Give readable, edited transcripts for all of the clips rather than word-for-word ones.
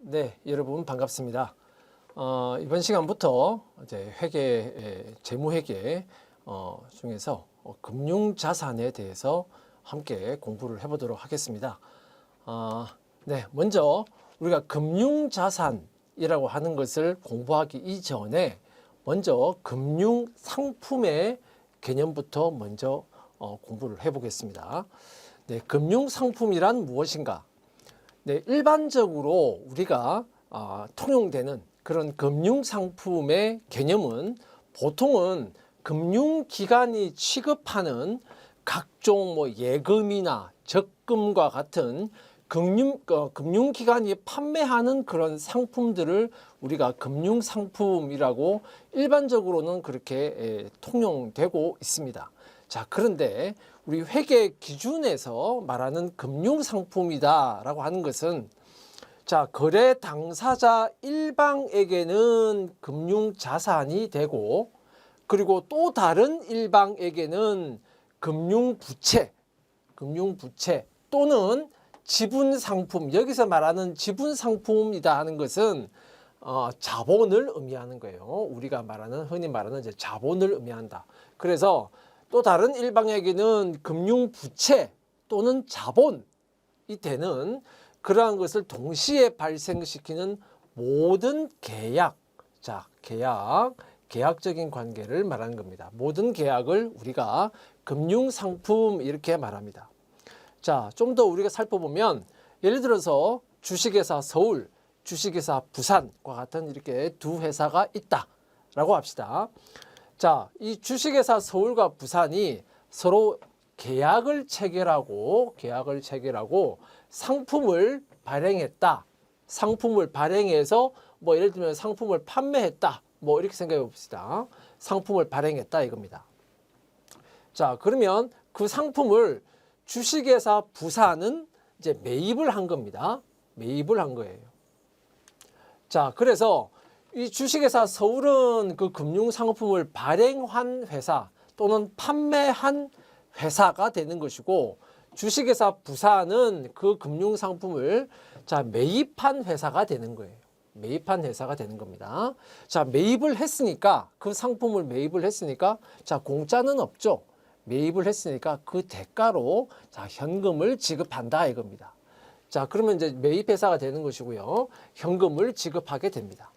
네, 여러분 반갑습니다. 이번 시간부터 이제 재무회계 중에서 금융자산에 대해서 함께 공부를 해보도록 하겠습니다. 네, 먼저 우리가 금융자산이라고 하는 것을 공부하기 이전에 먼저 금융상품의 개념부터 먼저 공부를 해보겠습니다. 네, 금융상품이란 무엇인가? 네, 일반적으로 우리가 통용되는 그런 금융상품의 개념은 보통은 금융기관이 취급하는 각종 예금이나 적금과 같은 금융기관이 판매하는 그런 상품들을 우리가 금융상품이라고 일반적으로는 그렇게 통용되고 있습니다. 자, 그런데 우리 회계 기준에서 말하는 금융상품이다라고 하는 것은 자, 거래 당사자 일방에게는 금융자산이 되고 그리고 또 다른 일방에게는 금융부채 또는 지분상품, 여기서 말하는 지분상품이다 하는 것은 자본을 의미하는 거예요. 우리가 흔히 말하는 이제 자본을 의미한다. 그래서 또 다른 일방에게는 금융부채 또는 자본이 되는 그러한 것을 동시에 발생시키는 모든 계약적인 관계를 말하는 겁니다. 모든 계약을 우리가 금융상품 이렇게 말합니다. 자, 좀 더 우리가 살펴보면 예를 들어서 주식회사 서울, 주식회사 부산과 같은 이렇게 두 회사가 있다라고 합시다. 자, 이 주식회사 서울과 부산이 서로 계약을 체결하고 상품을 발행했다. 상품을 발행해서 예를 들면 상품을 판매했다. 이렇게 생각해 봅시다. 상품을 발행했다 이겁니다. 자, 그러면 그 상품을 주식회사 부산은 이제 매입을 한 겁니다. 매입을 한 거예요. 자, 그래서 이 주식회사 서울은 그 금융상품을 발행한 회사 또는 판매한 회사가 되는 것이고 주식회사 부산은 그 금융상품을 매입한 회사가 되는 거예요. 매입한 회사가 되는 겁니다. 자, 매입을 했으니까 그 상품을 매입을 했으니까 공짜는 없죠. 매입을 했으니까 그 대가로 현금을 지급한다 이겁니다. 자, 그러면 이제 매입회사가 되는 것이고요. 현금을 지급하게 됩니다.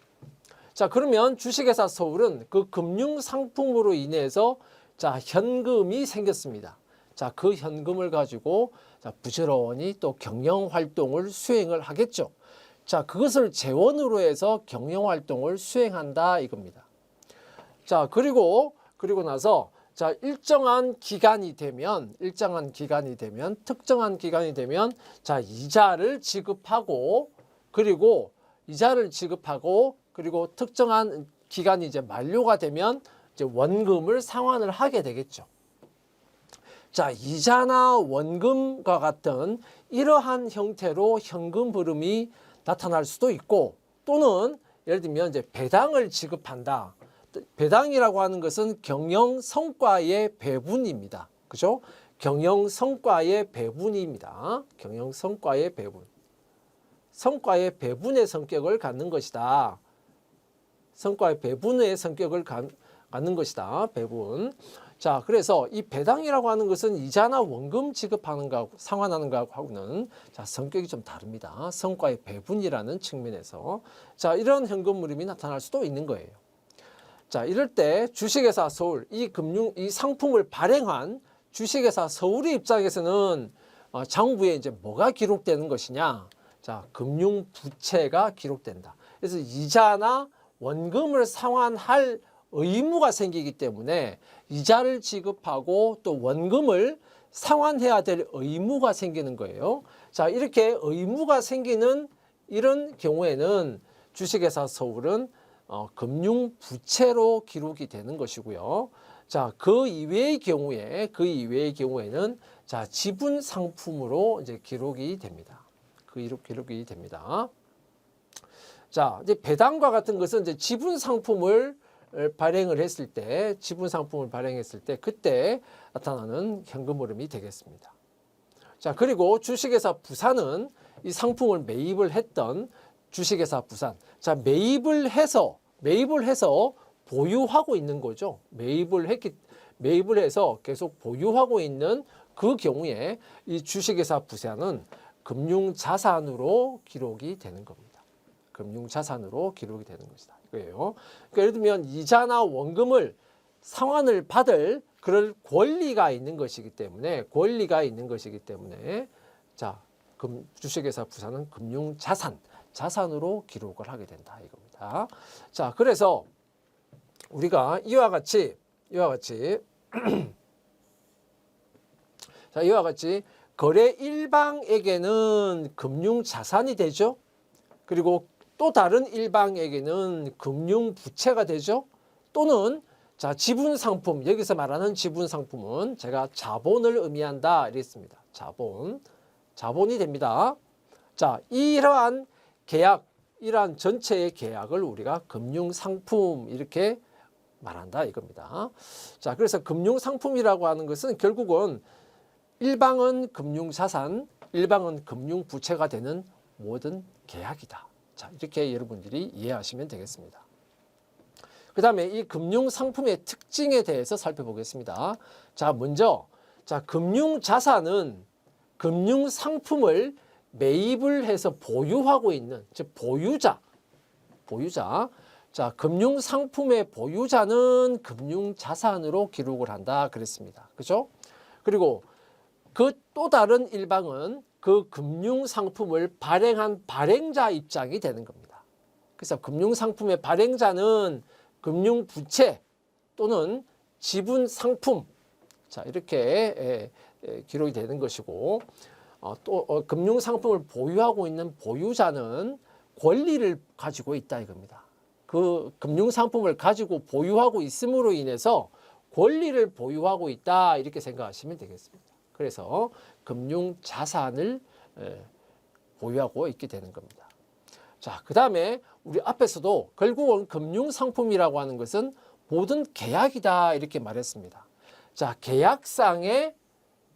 자, 그러면 주식회사 서울은 그 금융상품으로 인해서 현금이 생겼습니다. 자, 그 현금을 가지고 부지런히 또 경영활동을 수행을 하겠죠. 자, 그것을 재원으로 해서 경영활동을 수행한다 이겁니다. 자, 그리고 나서 일정한 기간이 되면 이자를 지급하고 그리고 특정한 기간이 이제 만료가 되면 이제 원금을 상환을 하게 되겠죠. 자, 이자나 원금과 같은 이러한 형태로 현금 흐름이 나타날 수도 있고 또는 예를 들면 이제 배당을 지급한다. 배당이라고 하는 것은 경영 성과의 배분입니다. 그죠? 경영 성과의 배분입니다. 경영 성과의 배분. 성과의 배분의 성격을 갖는 것이다. 성과의 배분의 성격을 갖는 것이다. 배분. 자, 그래서 이 배당이라고 하는 것은 이자나 원금 지급하는 거하고 상환하는 거하고는 성격이 좀 다릅니다. 성과의 배분이라는 측면에서 이런 현금 흐름이 나타날 수도 있는 거예요. 자, 이럴 때 주식회사 서울 이 상품을 발행한 주식회사 서울의 입장에서는 장부에 이제 뭐가 기록되는 것이냐? 자, 금융부채가 기록된다. 그래서 이자나 원금을 상환할 의무가 생기기 때문에 이자를 지급하고 또 원금을 상환해야 될 의무가 생기는 거예요. 자, 이렇게 의무가 생기는 이런 경우에는 주식회사 서울은 금융부채로 기록이 되는 것이고요. 자, 그 이외의 경우에는 지분상품으로 이제 기록이 됩니다. 기록이 됩니다. 자, 이제 배당과 같은 것은 이제 지분상품을 발행했을 때 그때 나타나는 현금 흐름이 되겠습니다. 자, 그리고 주식회사 부산은 이 상품을 매입을 했던 주식회사 부산. 자, 매입을 해서 보유하고 있는 거죠. 매입을 해서 계속 보유하고 있는 그 경우에 이 주식회사 부산은 금융자산으로 기록이 되는 겁니다. 금융자산으로 기록이 되는 것이다. 이거예요. 그러니까 예를 들면 이자나 원금을 상환을 받을 그럴 권리가 있는 것이기 때문에 자, 주식회사 부산은 자산으로 기록을 하게 된다 이겁니다. 자, 그래서 우리가 이와 같이 자, 이와 같이 거래 일방에게는 금융자산이 되죠. 그리고 또 다른 일방에게는 금융부채가 되죠. 또는 자, 지분상품, 여기서 말하는 지분상품은 제가 자본을 의미한다 이랬습니다. 자본이 됩니다. 자, 이러한 전체의 계약을 우리가 금융상품 이렇게 말한다 이겁니다. 자, 그래서 금융상품이라고 하는 것은 결국은 일방은 금융자산, 일방은 금융부채가 되는 모든 계약이다. 자, 이렇게 여러분들이 이해하시면 되겠습니다. 그 다음에 이 금융상품의 특징에 대해서 살펴보겠습니다. 자, 먼저 금융자산은 금융상품을 매입을 해서 보유하고 있는, 즉 보유자. 자, 금융상품의 보유자는 금융자산으로 기록을 한다 그랬습니다. 그죠? 그리고 그 또 다른 일방은 그 금융상품을 발행한 발행자 입장이 되는 겁니다. 그래서 금융상품의 발행자는 금융부채 또는 지분상품, 자, 이렇게 기록이 되는 것이고, 또 금융상품을 보유하고 있는 보유자는 권리를 가지고 있다 이겁니다. 그 금융상품을 가지고 보유하고 있음으로 인해서 권리를 보유하고 있다 이렇게 생각하시면 되겠습니다. 그래서 금융자산을 보유하고 있게 되는 겁니다. 자, 그 다음에 우리 앞에서도 결국은 금융상품이라고 하는 것은 모든 계약이다 이렇게 말했습니다. 자, 계약상의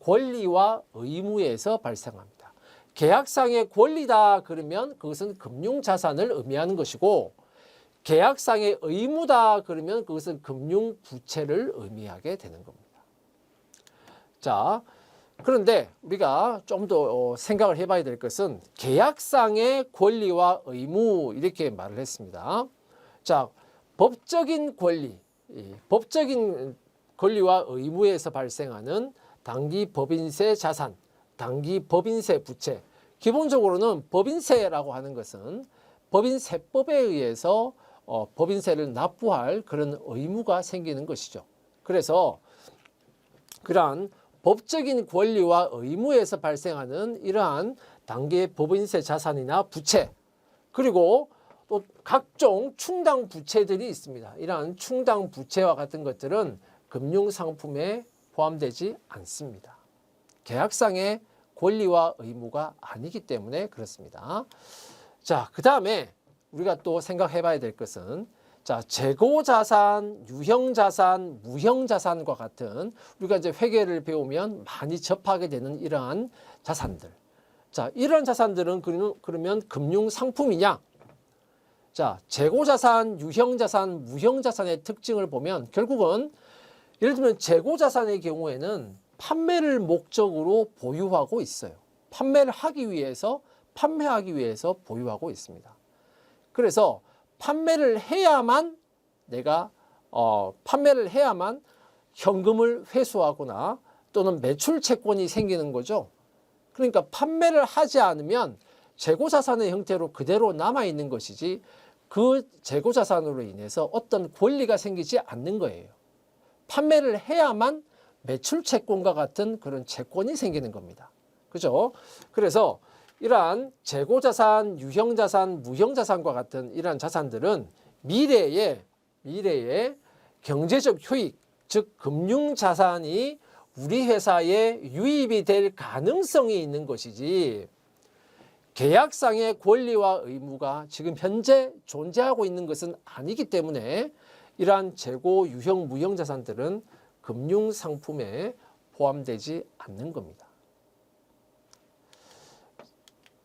권리와 의무에서 발생합니다. 계약상의 권리다 그러면 그것은 금융자산을 의미하는 것이고, 계약상의 의무다 그러면 그것은 금융부채를 의미하게 되는 겁니다. 자, 그런데 우리가 좀 더 생각을 해봐야 될 것은 계약상의 권리와 의무 이렇게 말을 했습니다. 자, 법적인 권리와 의무에서 발생하는 단기 법인세 자산, 단기 법인세 부채. 기본적으로는 법인세라고 하는 것은 법인세법에 의해서 법인세를 납부할 그런 의무가 생기는 것이죠. 그래서 그러한 법적인 권리와 의무에서 발생하는 이러한 단기 법인세 자산이나 부채, 그리고 또 각종 충당 부채들이 있습니다. 이러한 충당 부채와 같은 것들은 금융상품에 포함되지 않습니다. 계약상의 권리와 의무가 아니기 때문에 그렇습니다. 자, 그 다음에 우리가 또 생각해 봐야 될 것은 자, 재고자산, 유형자산, 무형자산과 같은 우리가 이제 회계를 배우면 많이 접하게 되는 이러한 자산들. 자, 이러한 자산들은 그러면 금융상품이냐? 자, 재고자산, 유형자산, 무형자산의 특징을 보면 결국은 예를 들면 재고자산의 경우에는 판매를 목적으로 보유하고 있어요. 판매하기 위해서 보유하고 있습니다. 그래서 판매를 해야만 현금을 회수하거나 또는 매출 채권이 생기는 거죠. 그러니까 판매를 하지 않으면 재고자산의 형태로 그대로 남아있는 것이지 그 재고자산으로 인해서 어떤 권리가 생기지 않는 거예요. 판매를 해야만 매출 채권과 같은 그런 채권이 생기는 겁니다. 그죠? 그래서 이러한 재고자산, 유형자산, 무형자산과 같은 이러한 자산들은 미래에 경제적 효익, 즉 금융자산이 우리 회사에 유입이 될 가능성이 있는 것이지 계약상의 권리와 의무가 지금 현재 존재하고 있는 것은 아니기 때문에 이러한 재고, 유형, 무형자산들은 금융상품에 포함되지 않는 겁니다.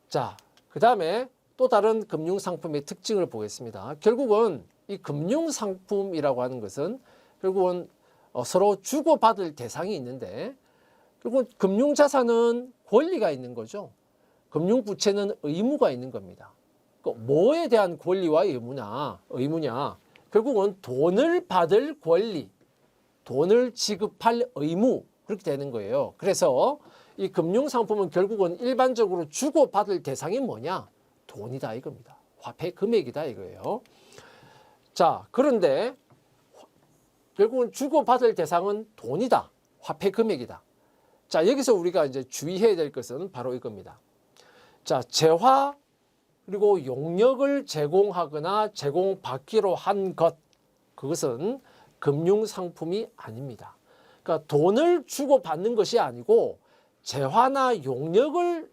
자, 그 다음에 또 다른 금융상품의 특징을 보겠습니다. 결국은 이 금융상품이라고 하는 것은 결국은 서로 주고받을 대상이 있는데 결국은 금융자산은 권리가 있는 거죠. 금융부채는 의무가 있는 겁니다. 뭐에 대한 권리와 의무냐? 결국은 돈을 받을 권리, 돈을 지급할 의무 그렇게 되는 거예요. 그래서 이 금융상품은 결국은 일반적으로 주고받을 대상이 뭐냐? 돈이다 이겁니다. 화폐 금액이다 이거예요. 자, 그런데 결국은 주고받을 대상은 돈이다. 화폐 금액이다. 자, 여기서 우리가 이제 주의해야 될 것은 바로 이겁니다. 자, 재화 그리고 용역을 제공하거나 제공받기로 한 것, 그것은 금융상품이 아닙니다. 그러니까 돈을 주고받는 것이 아니고 재화나 용역을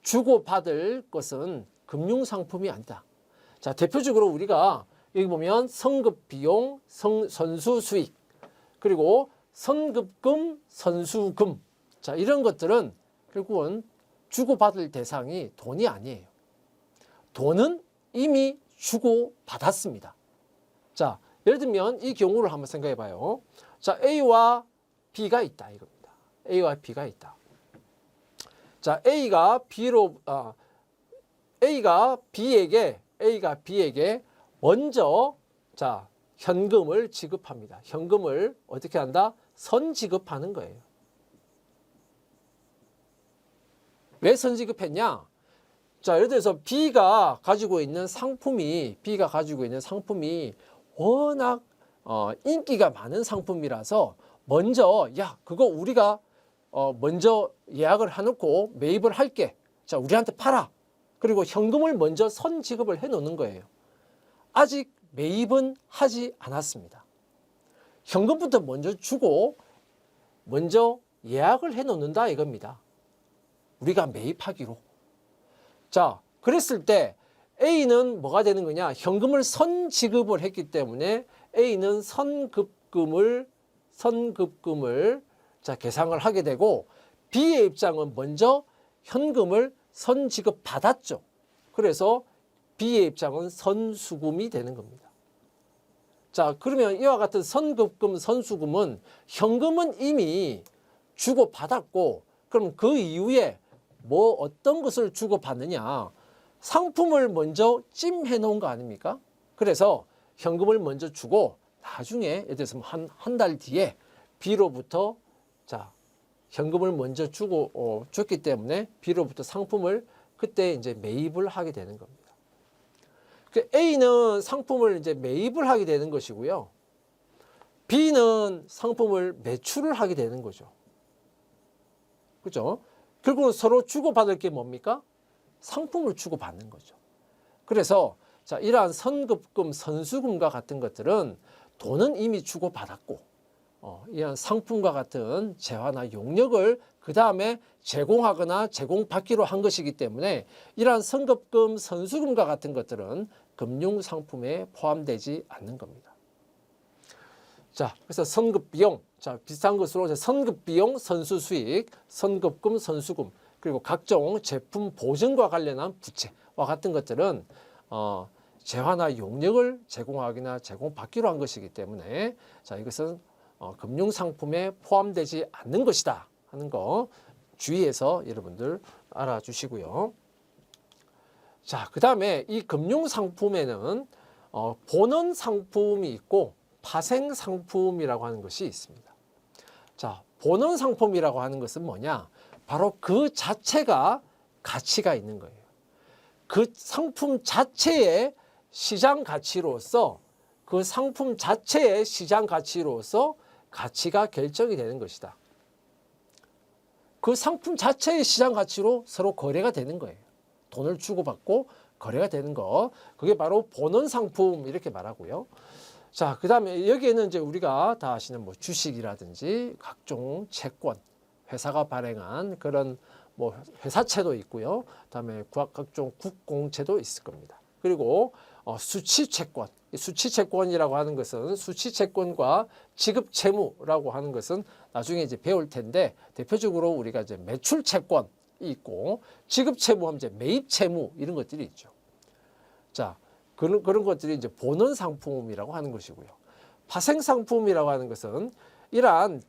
주고받을 것은 금융상품이 아니다. 자, 대표적으로 우리가 여기 보면 성급비용, 선수수익, 그리고 선급금, 선수금. 자, 이런 것들은 결국은 주고받을 대상이 돈이 아니에요. 돈은 이미 주고받았습니다. 자, 예를 들면 이 경우를 한번 생각해 봐요. 자, A와 B가 있다 이겁니다. A와 B가 있다. 자, A가 B에게 먼저 자, 현금을 지급합니다. 현금을 어떻게 한다? 선지급하는 거예요. 왜 선지급했냐? 자, 예를 들어서 B가 가지고 있는 상품이 워낙 인기가 많은 상품이라서 먼저 그거 우리가 먼저 예약을 해놓고 매입을 할게. 자, 우리한테 팔아. 그리고 현금을 먼저 선지급을 해놓는 거예요. 아직 매입은 하지 않았습니다. 현금부터 먼저 주고 먼저 예약을 해놓는다 이겁니다. 우리가 매입하기로. 자, 그랬을 때 A는 뭐가 되는 거냐? 현금을 선지급을 했기 때문에 A는 선급금을 자, 계상을 하게 되고 B의 입장은 먼저 현금을 선지급 받았죠. 그래서 B의 입장은 선수금이 되는 겁니다. 자, 그러면 이와 같은 선급금, 선수금은 현금은 이미 주고받았고 그럼 그 이후에 어떤 것을 주고받느냐? 상품을 먼저 찜해 놓은 거 아닙니까? 그래서 현금을 먼저 주고 나중에 예를 들어서 한 달 뒤에 B로부터 자, 현금을 먼저 줬기 때문에 B로부터 상품을 그때 이제 매입을 하게 되는 겁니다. A는 상품을 이제 매입을 하게 되는 것이고요. B는 상품을 매출을 하게 되는 거죠. 그죠? 결국은 서로 주고받을 게 뭡니까? 상품을 주고받는 거죠. 그래서 자, 이러한 선급금, 선수금과 같은 것들은 돈은 이미 주고받았고 이러한 상품과 같은 재화나 용역을 그 다음에 제공하거나 제공받기로 한 것이기 때문에 이러한 선급금, 선수금과 같은 것들은 금융상품에 포함되지 않는 겁니다. 자, 그래서 선급비용, 자, 비슷한 것으로 선급비용, 선수수익, 선급금, 선수금, 그리고 각종 제품 보증과 관련한 부채와 같은 것들은 재화나 용역을 제공하거나 제공받기로 한 것이기 때문에 자, 이것은 금융상품에 포함되지 않는 것이다 하는 거 주의해서 여러분들 알아주시고요. 자, 그 다음에 이 금융상품에는 본원상품이 있고 파생상품이라고 하는 것이 있습니다. 자, 본원상품이라고 하는 것은 뭐냐? 바로 그 자체가 가치가 있는 거예요. 그 상품 자체의 시장 가치로서 그 상품 자체의 시장 가치로서 가치가 결정이 되는 것이다. 그 상품 자체의 시장 가치로 서로 거래가 되는 거예요. 돈을 주고받고 거래가 되는 거. 그게 바로 본원상품 이렇게 말하고요. 자, 그 다음에 여기에는 이제 우리가 다 아시는 주식이라든지 각종 채권, 회사가 발행한 그런 회사채도 있고요. 그다음에 각종 국공채도 있을 겁니다. 그리고 수취채권, 수취채권이라고 하는 것은 수취채권과 지급채무라고 하는 것은 나중에 이제 배울 텐데 대표적으로 우리가 이제 매출채권이 있고 지급채무하면 이제 매입채무 이런 것들이 있죠. 자, 그런 것들이 이제 보는 상품이라고 하는 것이고요. 파생 상품이라고 하는 것은 이러한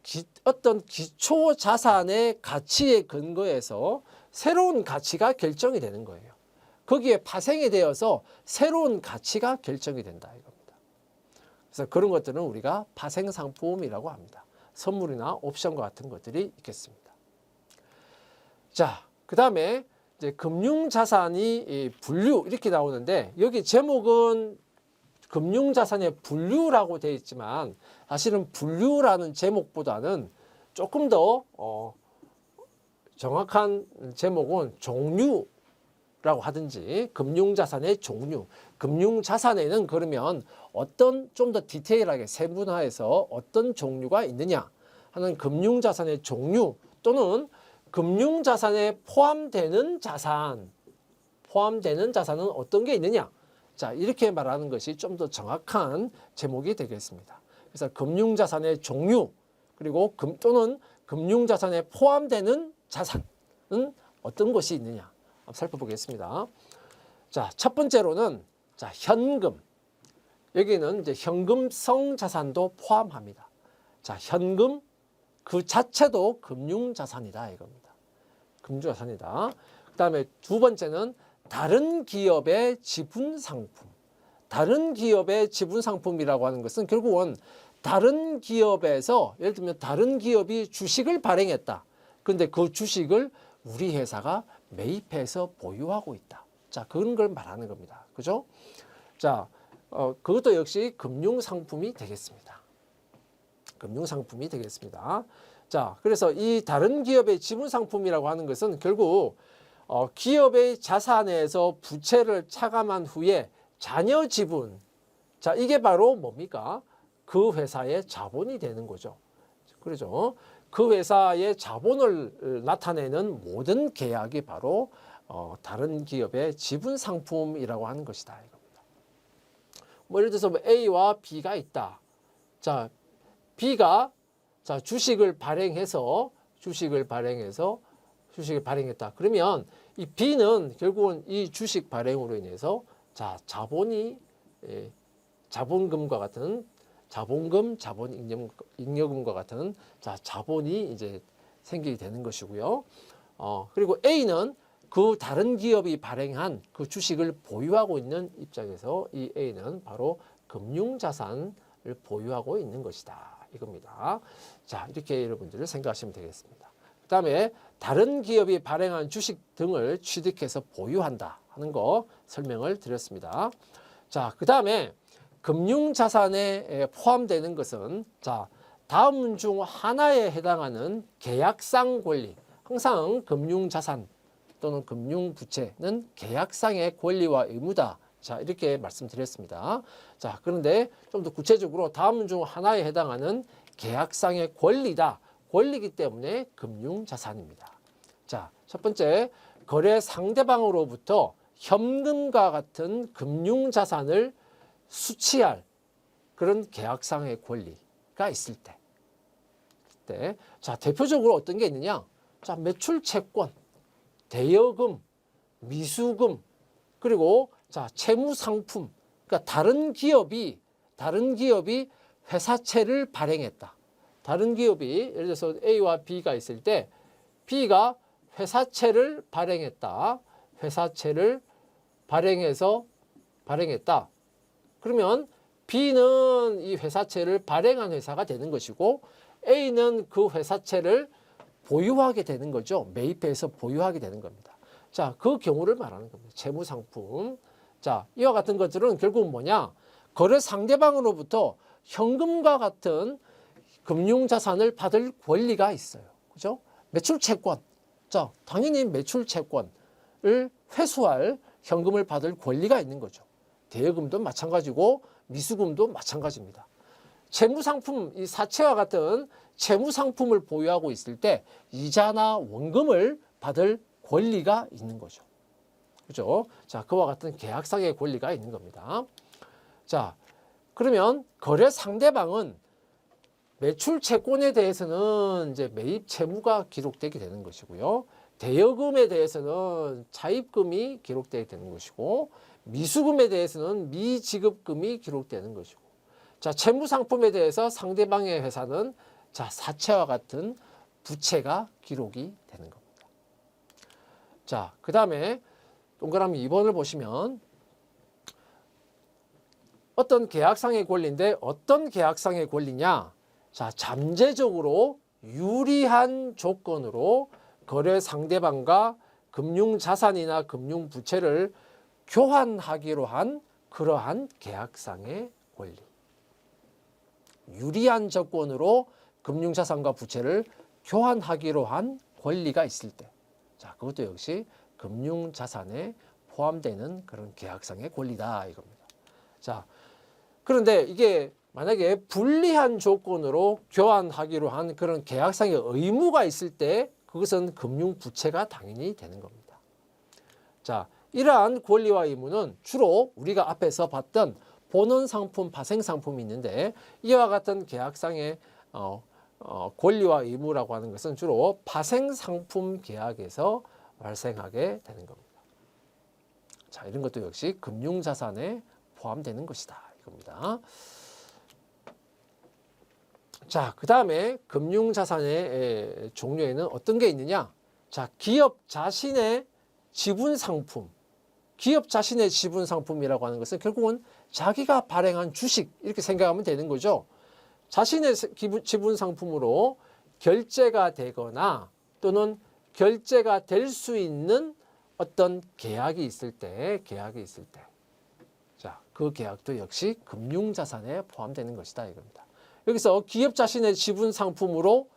어떤 기초 자산의 가치에 근거해서 새로운 가치가 결정이 되는 거예요. 거기에 파생이 되어서 새로운 가치가 결정이 된다 이겁니다. 그래서 그런 것들은 우리가 파생 상품이라고 합니다. 선물이나 옵션과 같은 것들이 있겠습니다. 자, 그다음에 이제 금융자산이 분류 이렇게 나오는데 여기 제목은 금융자산의 분류라고 되어 있지만 사실은 분류라는 제목보다는 조금 더 정확한 제목은 종류라고 하든지 금융자산의 종류. 금융자산에는 그러면 어떤 좀 더 디테일하게 세분화해서 어떤 종류가 있느냐 하는 금융자산의 종류 또는 금융자산에 포함되는 자산은 어떤 게 있느냐. 자, 이렇게 말하는 것이 좀 더 정확한 제목이 되겠습니다. 그래서 금융자산의 종류 그리고 또는 금융자산에 포함되는 자산은 어떤 것이 있느냐 한번 살펴보겠습니다. 자, 첫 번째로는 자, 현금. 여기는 이제 현금성 자산도 포함합니다. 자, 현금 그 자체도 금융자산이다 이겁니다. 금융자산이다. 그다음에 두 번째는 다른 기업의 지분 상품. 다른 기업의 지분 상품이라고 하는 것은 결국은 다른 기업에서 예를 들면 다른 기업이 주식을 발행했다. 그런데 그 주식을 우리 회사가 매입해서 보유하고 있다. 자, 그런 걸 말하는 겁니다. 그죠? 자, 그것도 역시 금융상품이 되겠습니다. 금융상품이 되겠습니다. 자, 그래서 이 다른 기업의 지분 상품이라고 하는 것은 결국 기업의 자산에서 부채를 차감한 후에 자녀 지분. 자, 이게 바로 뭡니까? 그 회사의 자본이 되는 거죠. 그렇죠? 그 회사의 자본을 나타내는 모든 계약이 바로 다른 기업의 지분 상품이라고 하는 것이다 이겁니다. 뭐 예를 들어서 A와 B가 있다. 자, B가 자, 주식을 발행했다. 그러면 이 B는 결국은 이 주식 발행으로 인해서 자, 자본금과 같은 자본금, 잉여금과 같은 자, 자본이 이제 생기게 되는 것이고요. 그리고 A는 그 다른 기업이 발행한 그 주식을 보유하고 있는 입장에서 이 A는 바로 금융자산을 보유하고 있는 것이다. 이겁니다. 자, 이렇게 여러분들을 생각하시면 되겠습니다. 그 다음에 다른 기업이 발행한 주식 등을 취득해서 보유한다 하는 거 설명을 드렸습니다. 자, 그 다음에 금융자산에 포함되는 것은 자, 다음 중 하나에 해당하는 계약상 권리. 항상 금융자산 또는 금융부채는 계약상의 권리와 의무다. 자, 이렇게 말씀드렸습니다. 자, 그런데 좀 더 구체적으로 다음 중 하나에 해당하는 계약상의 권리다. 권리이기 때문에 금융자산입니다. 자, 첫 번째, 거래 상대방으로부터 현금과 같은 금융자산을 수취할 그런 계약상의 권리가 있을 때. 자, 대표적으로 어떤 게 있느냐? 자, 매출 채권, 대여금, 미수금, 그리고 자, 채무 상품. 그러니까 다른 기업이 회사채를 발행했다. 다른 기업이 예를 들어서 A와 B가 있을 때 B가 회사채를 발행했다. 회사채를 발행했다. 그러면 B는 이 회사채를 발행한 회사가 되는 것이고 A는 그 회사채를 보유하게 되는 거죠. 매입해서 보유하게 되는 겁니다. 자, 그 경우를 말하는 겁니다. 채무상품. 자, 이와 같은 것들은 결국 뭐냐? 거래 상대방으로부터 현금과 같은 금융자산을 받을 권리가 있어요. 그죠? 매출채권. 자, 당연히 매출채권을 회수할 현금을 받을 권리가 있는 거죠. 대여금도 마찬가지고 미수금도 마찬가지입니다. 채무상품, 이 사채와 같은 채무상품을 보유하고 있을 때 이자나 원금을 받을 권리가 있는 거죠. 그죠? 자, 그와 같은 계약상의 권리가 있는 겁니다. 자, 그러면 거래 상대방은 매출 채권에 대해서는 이제 매입 채무가 기록되게 되는 것이고요. 대여금에 대해서는 차입금이 기록되게 되는 것이고 미수금에 대해서는 미지급금이 기록되는 것이고, 자, 채무상품에 대해서 상대방의 회사는 자, 사채와 같은 부채가 기록이 되는 겁니다. 자, 그 다음에 동그라미 2번을 보시면 어떤 계약상의 권리인데 어떤 계약상의 권리냐? 자, 잠재적으로 유리한 조건으로 거래 상대방과 금융자산이나 금융부채를 교환하기로 한 그러한 계약상의 권리. 유리한 조건으로 금융자산과 부채를 교환하기로 한 권리가 있을 때, 자, 그것도 역시 금융자산에 포함되는 그런 계약상의 권리다 이겁니다. 자, 그런데 이게 만약에 불리한 조건으로 교환하기로 한 그런 계약상의 의무가 있을 때 그것은 금융부채가 당연히 되는 겁니다. 자, 이러한 권리와 의무는 주로 우리가 앞에서 봤던 본원상품, 파생상품이 있는데 이와 같은 계약상의 권리와 의무라고 하는 것은 주로 파생상품 계약에서 발생하게 되는 겁니다. 자, 이런 것도 역시 금융자산에 포함되는 것이다 이겁니다. 자, 그 다음에 금융자산의 종류에는 어떤 게 있느냐? 자, 기업 자신의 지분상품. 기업 자신의 지분상품이라고 하는 것은 결국은 자기가 발행한 주식 이렇게 생각하면 되는 거죠. 자신의 지분상품으로 결제가 되거나 또는 결제가 될 수 있는 어떤 계약이 있을 때, 자, 그 계약도 역시 금융자산에 포함되는 것이다 이겁니다. 여기서 기업 자신의 지분 상품으로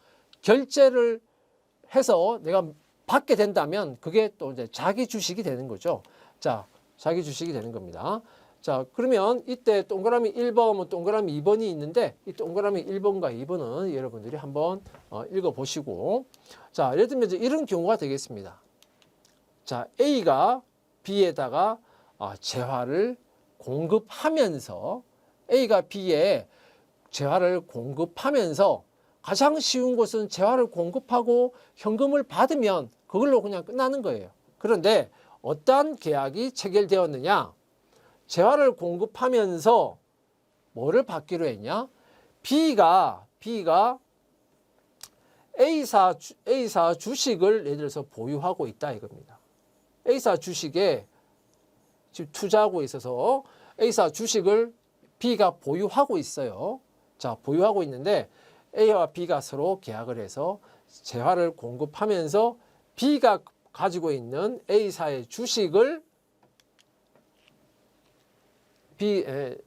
결제를 해서 내가 받게 된다면 그게 또 이제 자기 주식이 되는 거죠. 자, 자기 주식이 되는 겁니다. 자, 그러면 이때 동그라미 1번, 동그라미 2번이 있는데 이 동그라미 1번과 2번은 여러분들이 한번 읽어보시고, 자, 예를 들면 이제 이런 경우가 되겠습니다. 자, A가 B에다가 재화를 공급하면서 A가 B에 재화를 공급하면서 가장 쉬운 것은 재화를 공급하고 현금을 받으면 그걸로 그냥 끝나는 거예요. 그런데 어떠한 계약이 체결되었느냐? 재화를 공급하면서 뭐를 받기로 했냐? B가 A사 주식을 예를 들어서 보유하고 있다 이겁니다. A사 주식에 지금 투자하고 있어서 A사 주식을 B가 보유하고 있어요. 자, 보유하고 있는데 A와 B가 서로 계약을 해서 재화를 공급하면서 B가 가지고 있는 A사의 주식을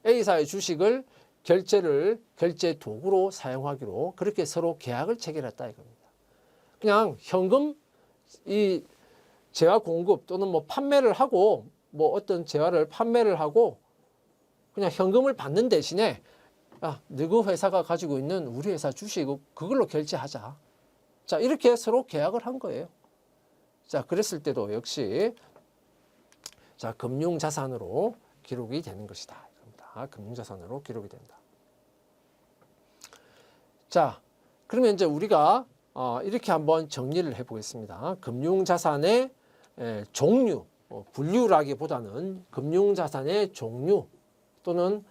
A사의 주식을 결제 도구로 사용하기로 그렇게 서로 계약을 체결했다 이겁니다. 그냥 현금 이 재화 공급 또는 뭐 판매를 하고 뭐 어떤 재화를 판매를 하고 그냥 현금을 받는 대신에 누구 회사가 가지고 있는 우리 회사 주식 그걸로 결제하자. 자, 이렇게 서로 계약을 한 거예요. 자, 그랬을 때도 역시 자, 금융자산으로 기록이 되는 것이다. 금융자산으로 기록이 된다. 자, 그러면 이제 우리가 이렇게 한번 정리를 해보겠습니다. 금융자산의 종류, 분류라기보다는 금융자산의 종류 또는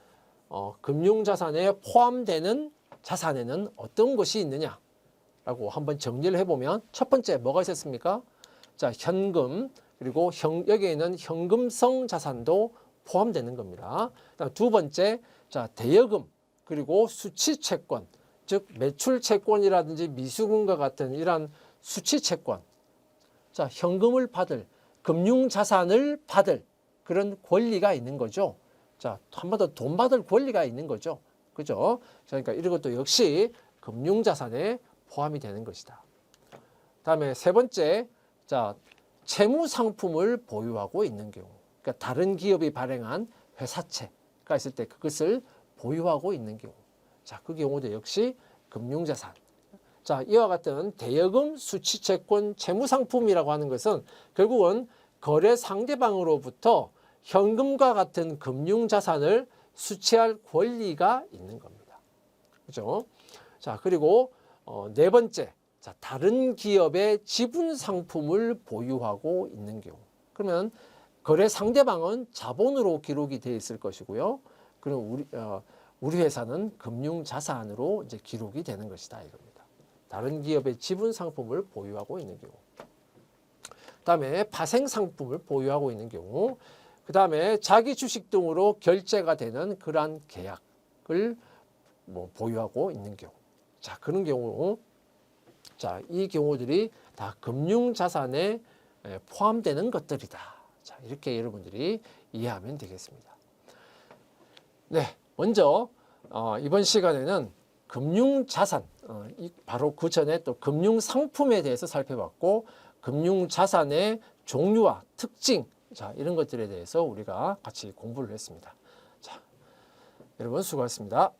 금융자산에 포함되는 자산에는 어떤 것이 있느냐라고 한번 정리를 해보면 첫 번째 뭐가 있었습니까? 자, 현금, 그리고 여기에는 현금성 자산도 포함되는 겁니다. 두 번째, 자, 대여금, 그리고 수취채권, 즉 매출채권이라든지 미수금과 같은 이러한 수취채권, 자, 현금을 받을, 금융자산을 받을 그런 권리가 있는 거죠. 자, 한 번 더 돈 받을 권리가 있는 거죠. 그죠? 그러니까 이런 것도 역시 금융자산에 포함이 되는 것이다. 다음에 세 번째, 자, 채무상품을 보유하고 있는 경우. 그러니까 다른 기업이 발행한 회사채가 있을 때 그것을 보유하고 있는 경우. 자, 그 경우도 역시 금융자산. 자, 이와 같은 대여금, 수취채권, 채무상품이라고 하는 것은 결국은 거래 상대방으로부터 현금과 같은 금융자산을 수취할 권리가 있는 겁니다. 그죠? 자, 그리고 네 번째, 자, 다른 기업의 지분 상품을 보유하고 있는 경우. 그러면 거래 상대방은 자본으로 기록이 되어 있을 것이고요. 그리고 우리 회사는 금융 자산으로 이제 기록이 되는 것이다 이겁니다. 다른 기업의 지분 상품을 보유하고 있는 경우. 그다음에 파생 상품을 보유하고 있는 경우. 그다음에 자기 주식 등으로 결제가 되는 그러한 계약을 보유하고 있는 경우. 자, 그런 경우. 자, 이 경우들이 다 금융 자산에 포함되는 것들이다. 자, 이렇게 여러분들이 이해하면 되겠습니다. 네, 먼저 이번 시간에는 금융자산, 바로 그 전에 또 금융상품에 대해서 살펴봤고 금융자산의 종류와 특징, 자, 이런 것들에 대해서 우리가 같이 공부를 했습니다. 자, 여러분 수고하셨습니다.